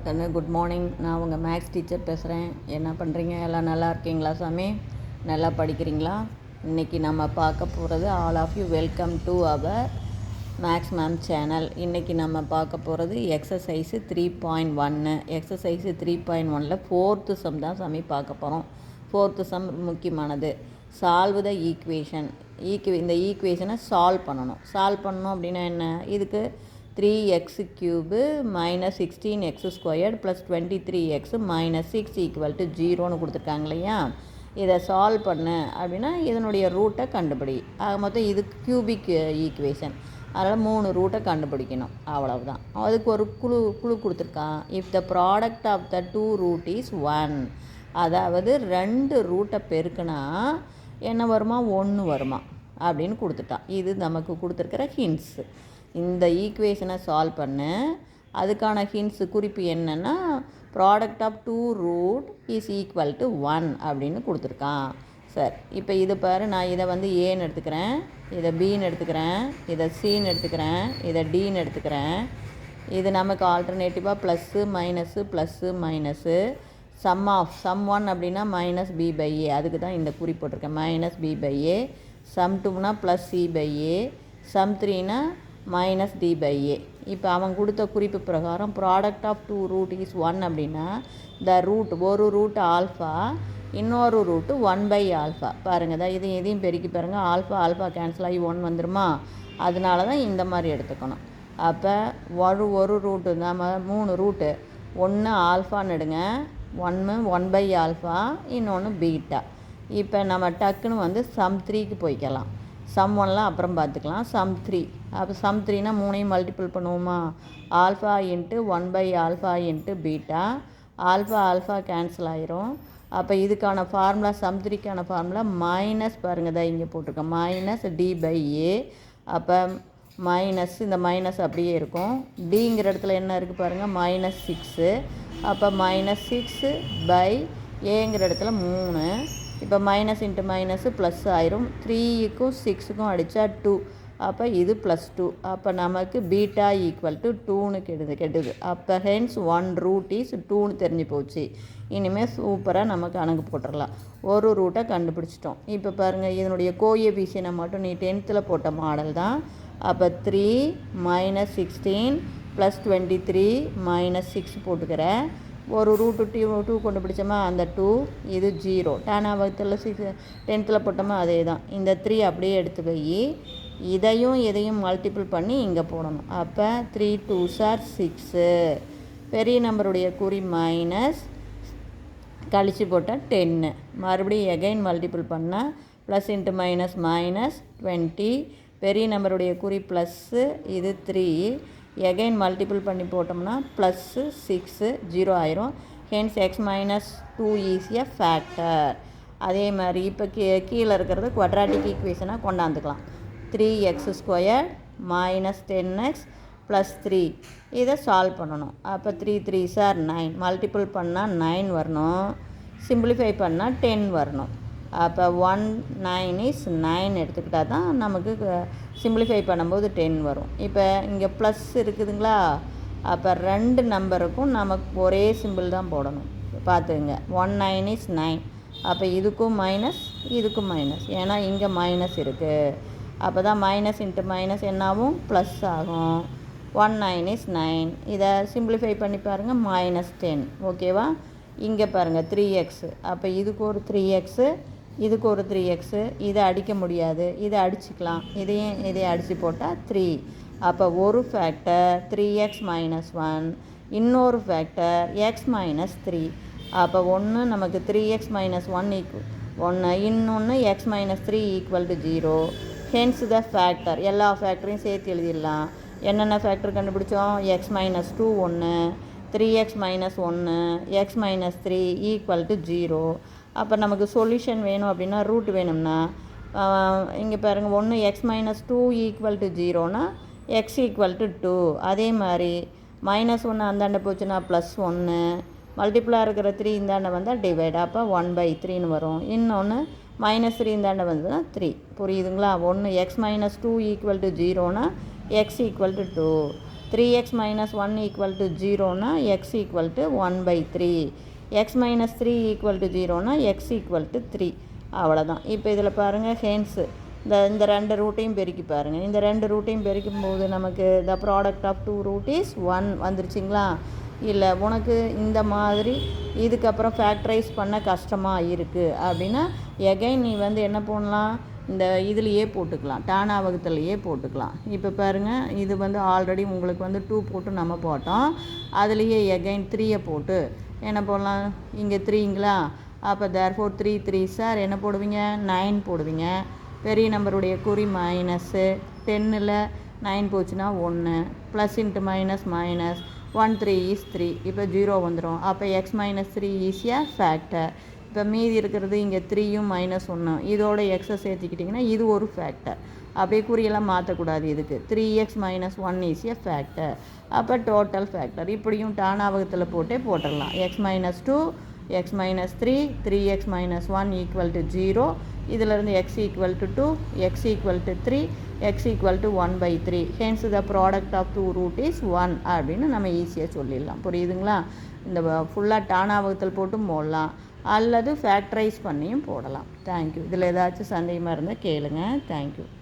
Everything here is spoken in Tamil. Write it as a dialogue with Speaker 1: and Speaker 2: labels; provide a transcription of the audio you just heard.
Speaker 1: கண்ணு குட் மார்னிங். நான் உங்கள் மேக்ஸ் டீச்சர் பேசுகிறேன். என்ன பண்ணுறீங்க? எல்லாம் நல்லா இருக்கீங்களா சாமி? நல்லா படிக்கிறீங்களா? இன்றைக்கி நம்ம பார்க்க போகிறது all of you welcome to our maths ma'am channel. இன்றைக்கி நம்ம பார்க்க போகிறது எக்ஸசைஸு 3.1. எக்ஸசைஸு 3.1ல் 4th சம் தான் சாமி பார்க்க போகிறோம். 4th சம் முக்கியமானது. Solve the equation. இந்த ஈக்குவேஷனை சால்வ் பண்ணணும் அப்படின்னா என்ன? இதுக்கு 3x cube minus 16x squared plus 23x minus 6 equal to 0ன்னு கொடுத்துருக்காங்க இல்லையா? இதை சால்வ் பண்ணு அப்படின்னா இதனுடைய ரூட்டை கண்டுபிடி. ஆக மொத்தம் இது கியூபிக் ஈக்குவேஷன். அதனால் 3 ரூட்டை கண்டுபிடிக்கணும், அவ்வளவுதான். அதுக்கு ஒரு குழு கொடுத்துருக்கான். If the product of the 2 root is 1, அதாவது 2 ரூட்டை பெருக்குனா என்ன வருமா? 1 வருமா அப்படின்னு கொடுத்துட்டான். இது நமக்கு கொடுத்துருக்கிற ஹிண்ட்ஸு. இந்த ஈக்குவேஷனை சால்வ் பண்ணு. அதுக்கான ஹிண்ட்ஸு குறிப்பு என்னென்னா product of 2 root is equal to 1 அப்படின்னு கொடுத்துருக்கான். சரி, இப்போ இது பாரு, நான் இதை வந்து ஏன்னு எடுத்துக்கிறேன், இதை பின்னு எடுத்துக்கிறேன், இதை சின்னு எடுத்துக்கிறேன், இதை டின்னு எடுத்துக்கிறேன். இது நமக்கு ஆல்டர்னேட்டிவாக +, மைனஸு சம் 1 அப்படின்னா -b/a. அதுக்கு தான் இந்த குறிப்பு போட்டிருக்கேன், -b/a. சம் 2னா +c/a. சம் 3னா -d/a. இப்போ அவன் கொடுத்த குறிப்பு பிரகாரம் ப்ராடக்ட் ஆஃப் 2 ரூட் இஸ் 1 அப்படின்னா த ரூட், ஒரு ரூட் ஆல்ஃபா, இன்னொரு ரூட்டு 1/α. பாருங்கள் தான், இதையும் பெருக்கி பாருங்கள். ஆல்ஃபா கேன்சல் ஆகி 1 வந்துடுமா? அதனால தான் இந்த மாதிரி எடுத்துக்கணும். அப்போ ஒரு ரூட்டு நம்ம 3 ரூட்டு, ஒன்று ஆல்ஃபான்னு எடுங்க, 1/α, இன்னொன்று பீட்டா. இப்போ நம்ம டக்குன்னு வந்து சம் 3க்கு போய்க்கலாம். சம் 1லாம் அப்புறம் பார்த்துக்கலாம். சம் 3, அப்போ சம் 3னா 3ஐயும் மல்டிபிள் பண்ணுவோமா? Alpha into 1/α into beta. Alpha cancel ஆயிரும். அப்போ இதுக்கான ஃபார்முலா, சம் 3க்கான ஃபார்முலா மைனஸ், பாருங்கள் தான் இங்கே போட்டிருக்கேன், -d/a. அப்போ மைனஸ், இந்த மைனஸ் அப்படியே இருக்கும். டிங்கிற இடத்துல என்ன இருக்குது பாருங்கள், -6. அப்போ -6/aங்கிற இடத்துல 3. இப்போ மைனஸ் இன்ட்டு மைனஸ் ப்ளஸ் ஆயிரும். 3க்கும் 6க்கும் அடித்தா 2. அப்போ இது +2. அப்போ நமக்கு பீட்டா ஈக்குவல் டு 2ன்னு கெடுது. அப்போ ஹென்ஸ் 1 ரூட் இஸ் 2ன்னு தெரிஞ்சு போச்சு. இனிமேல் சூப்பராக நம்ம கணக்கு போட்டுடலாம். ஒரு ரூட்டை கண்டுபிடிச்சிட்டோம். இப்போ பாருங்கள், இதனுடைய கோஎஃபிஷியனை மட்டும் நீ 10th போட்ட மாடல் தான். அப்போ 3 - 16 + 23 - 6 போட்டுக்கிற. ஒரு ரூட்டு 2 கண்டுபிடிச்சோமா, அந்த 2, இது 0. 10th போட்டோமா, அதே தான். இந்த 3 அப்படியே எடுத்து போய் இதையும் மல்டிபிள் பண்ணி இங்கே போடணும். அப்போ 3 2s are 6. பெரிய நம்பருடைய குறி மைனஸ், கழிச்சு போட்டால் 10. மறுபடியும் எகைன் மல்டிபிள் பண்ணால் ப்ளஸ் இன்ட்டு மைனஸ் -20. பெரிய நம்பருடைய குறி ப்ளஸ்ஸு, இது 3. எகைன் மல்டிபிள் பண்ணி போட்டோம்னா +6, 0 ஆயிரும். Hence x-2 is a factor. அதே மாதிரி இப்போ கீழே இருக்கிறது குவாட்ராட்டிக் ஈக்குவேஷனாக கொண்டாந்துக்கலாம். 3x² - 10x + 3. இதை சால்வ் பண்ணணும். அப்போ 3 3s are 9. மல்டிபிள் பண்ணால் 9 வரணும், சிம்பிளிஃபை பண்ணால் 10 வரணும். அப்போ 1 9 is 9 எடுத்துக்கிட்டால் தான் நமக்கு சிம்பிளிஃபை பண்ணும்போது 10 வரும். இப்போ இங்கே ப்ளஸ் இருக்குதுங்களா? அப்போ 2 நம்பருக்கும் நமக்கு ஒரே சிம்பிள் தான் போடணும். பார்த்துங்க, 1 9 is 9. அப்போ இதுக்கும் மைனஸ், இதுக்கும் மைனஸ், ஏன்னா இங்கே மைனஸ் இருக்குது. அப்போ தான் மைனஸ் இன்ட்டு மைனஸ் என்னாகும்? ப்ளஸ் ஆகும். 1 9 is 9. இதை சிம்பிளிஃபை பண்ணி பாருங்கள், -10. ஓகேவா? இங்கே பாருங்கள் 3x. அப்போ இதுக்கு ஒரு 3x, இதுக்கு ஒரு 3x. இதை அடிக்க முடியாது, இதை அடிச்சுக்கலாம். இதை அடித்து போட்டால் 3. அப்போ ஒரு ஃபேக்டர் 3x - 1, இன்னொரு ஃபேக்டர் x - 3. அப்போ ஒன்று நமக்கு 3x - 1 1, இன்னொன்று x - 3 = 0. Hence the factor. எல்லா ஃபேக்டரையும் சேர்த்து எழுதிடலாம். என்னென்ன ஃபேக்டர் கண்டுபிடிச்சோம்? x - 2 1, 3x - 1, x - 3 = 0. அப்போ நமக்கு சொல்யூஷன் வேணும் அப்படின்னா, ரூட் வேணும்னா இங்கே பாருங்கள், ஒன்று x - 2 = 0னா x = 2. அதே மாதிரி -1 அந்தாண்ட போச்சுன்னா +1, மல்டிப்புளாக இருக்கிற 3 இந்தாண்ட வந்தால் டிவைட். அப்போ 1/3ன்னு வரும். இன்னொன்று -3 இந்தாண்ட வந்ததுன்னா 3. புரியுதுங்களா? ஒன்று x - 2 = 0னா x = 2. 3x minus 1 equal to 0னா x equal to 1/3. x minus 3 equal to 0னா x equal to 3. அவ்வளோதான். இப்போ இதில் பாருங்கள் ஹென்ஸு இந்த ரெண்டு ரூட்டையும் பெருக்கி பாருங்கள். இந்த ரெண்டு ரூட்டையும் பெருக்கும் போது நமக்கு the product of 2 root is 1 வந்துருச்சுங்களா? இல்லை உனக்கு இந்த மாதிரி இதுக்கப்புறம் ஃபேக்டரைஸ் பண்ண கஷ்டமாக இருக்குது அப்படின்னா எகைன் நீ வந்து என்ன பண்ணலாம், இந்த இதுலேயே போட்டுக்கலாம், டானா வகுத்துலையே போட்டுக்கலாம். இப்போ பாருங்கள் இது வந்து ஆல்ரெடி உங்களுக்கு வந்து 2 போட்டு நம்ம போட்டோம். அதுலேயே எகைன் 3யை போட்டு என்ன போடலாம், இங்கே 3ங்களா, அப்போ தேர்ஃபோர் 3 3 சார் என்ன போடுவீங்க, 9 போடுவீங்க. பெரிய நம்பருடைய குறி மைனஸு, 10ல் 9 போச்சுன்னா 1, plus into minus minus 1 3 is 3. இப்போ 0 வந்துடும். அப்போ x minus 3 is a factor. இப்போ மீதி இருக்கிறது இங்கே 3யும் -1 இதோட எக்ஸை சேர்த்துக்கிட்டிங்கன்னா இது ஒரு ஃபேக்டர். அப்படியே குறியெல்லாம் மாற்றக்கூடாது. இதுக்கு 3x minus 1 is a factor. அப்போ டோட்டல் ஃபேக்டர். இப்படியும் டானாவகத்தில் போட்டுடலாம். x minus 2, x minus 3, 3x minus 1 equal to 0. இதிலிருந்து x equal to 2, x equal to 3, x equal to 1/3. hence the product of 2 root is 1 அப்படின்னு நம்ம ஈஸியாக சொல்லிடலாம். புரியுதுங்களா? இந்த ஃபுல்லாக டானாவகத்தில் போட்டும் போடலாம், அல்லது ஃபேக்டரைஸ் பண்ணியும் போடலாம். தேங்க்யூ. இதில் ஏதாச்சும் சந்தேகமாக இருந்தால் கேளுங்க. தேங்க்யூ.